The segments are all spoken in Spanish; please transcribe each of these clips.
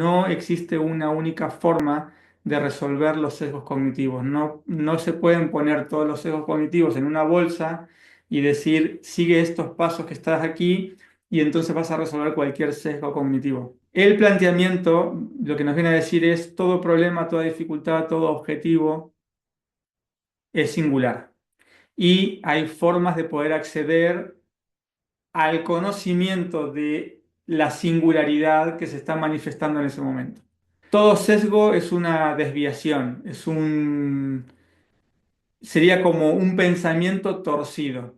no existe una única forma de resolver los sesgos cognitivos. No se pueden poner todos los sesgos cognitivos en una bolsa y decir, sigue estos pasos que estás aquí y entonces vas a resolver cualquier sesgo cognitivo. El planteamiento lo que nos viene a decir es todo problema, toda dificultad, todo objetivo es singular y hay formas de poder acceder al conocimiento de la singularidad que se está manifestando en ese momento. Todo sesgo es una desviación, sería como un pensamiento torcido.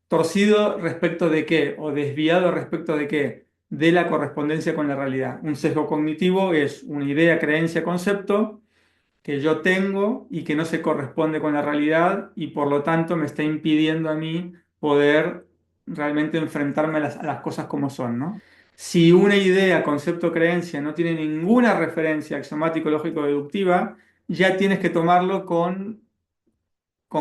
¿Torcido respecto de qué? ¿O desviado respecto de qué? De la correspondencia con la realidad. Un sesgo cognitivo es una idea, creencia, concepto que yo tengo y que no se corresponde con la realidad y por lo tanto me está impidiendo a mí poder realmente enfrentarme a las cosas como son, ¿no? Si una idea, concepto, creencia no tiene ninguna referencia axiomático, lógico, deductiva, ya tienes que tomarlo con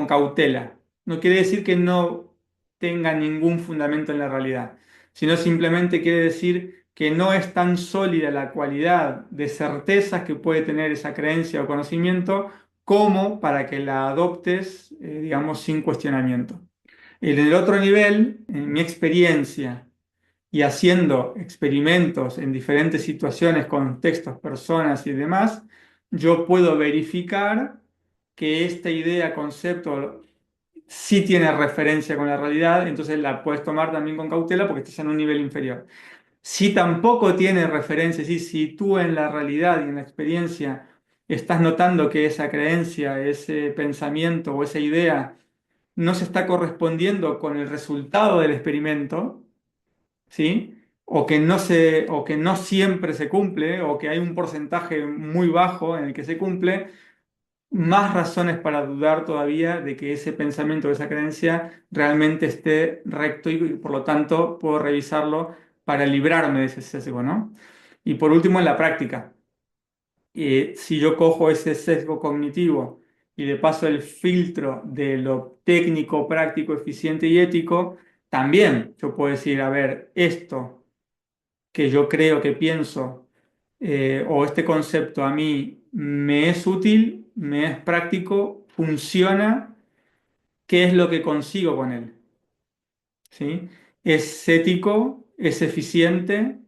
cautela. No quiere decir que no tenga ningún fundamento en la realidad, sino simplemente quiere decir que no es tan sólida la cualidad de certezas que puede tener esa creencia o conocimiento como para que la adoptes, digamos, sin cuestionamiento. En el otro nivel, en mi experiencia y haciendo experimentos en diferentes situaciones, contextos, personas y demás, yo puedo verificar que esta idea, concepto, sí tiene referencia con la realidad, entonces la puedes tomar también con cautela porque estás en un nivel inferior. Si tampoco tiene referencia, si tú en la realidad y en la experiencia estás notando que esa creencia, ese pensamiento o esa idea no se está correspondiendo con el resultado del experimento, ¿sí? O que no siempre se cumple, o que hay un porcentaje muy bajo en el que se cumple, más razones para dudar todavía de que ese pensamiento o esa creencia realmente esté recto y por lo tanto puedo revisarlo para librarme de ese sesgo, ¿no? Y por último, en la práctica. Si yo cojo ese sesgo cognitivo y le paso el filtro de lo técnico, práctico, eficiente y ético, también yo puedo decir, a ver, esto que yo creo que pienso o este concepto a mí me es útil, me es práctico, funciona, ¿qué es lo que consigo con él? ¿Sí? Es ético, es eficiente.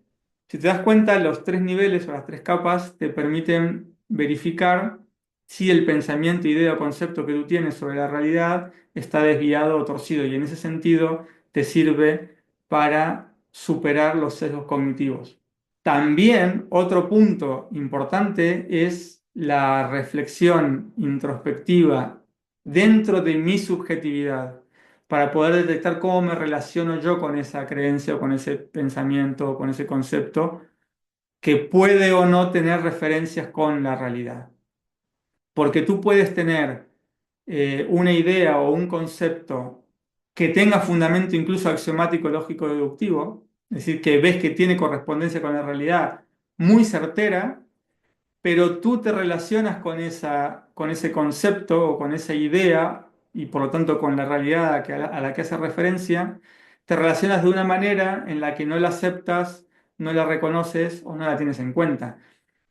Si te das cuenta, los tres niveles o las tres capas te permiten verificar si el pensamiento, idea o concepto que tú tienes sobre la realidad está desviado o torcido y en ese sentido te sirve para superar los sesgos cognitivos. También otro punto importante es la reflexión introspectiva dentro de mi subjetividad para poder detectar cómo me relaciono yo con esa creencia o con ese pensamiento o con ese concepto que puede o no tener referencias con la realidad. Porque tú puedes tener una idea o un concepto que tenga fundamento incluso axiomático, lógico, deductivo, es decir, que ves que tiene correspondencia con la realidad muy certera, pero tú te relacionas con ese concepto o con esa idea y por lo tanto con la realidad a la que hace referencia, te relacionas de una manera en la que no la aceptas, no la reconoces o no la tienes en cuenta.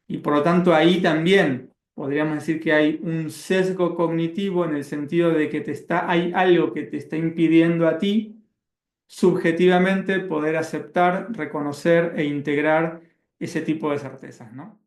Y por lo tanto ahí también podríamos decir que hay un sesgo cognitivo en el sentido de que hay algo que te está impidiendo a ti subjetivamente poder aceptar, reconocer e integrar ese tipo de certezas, ¿no?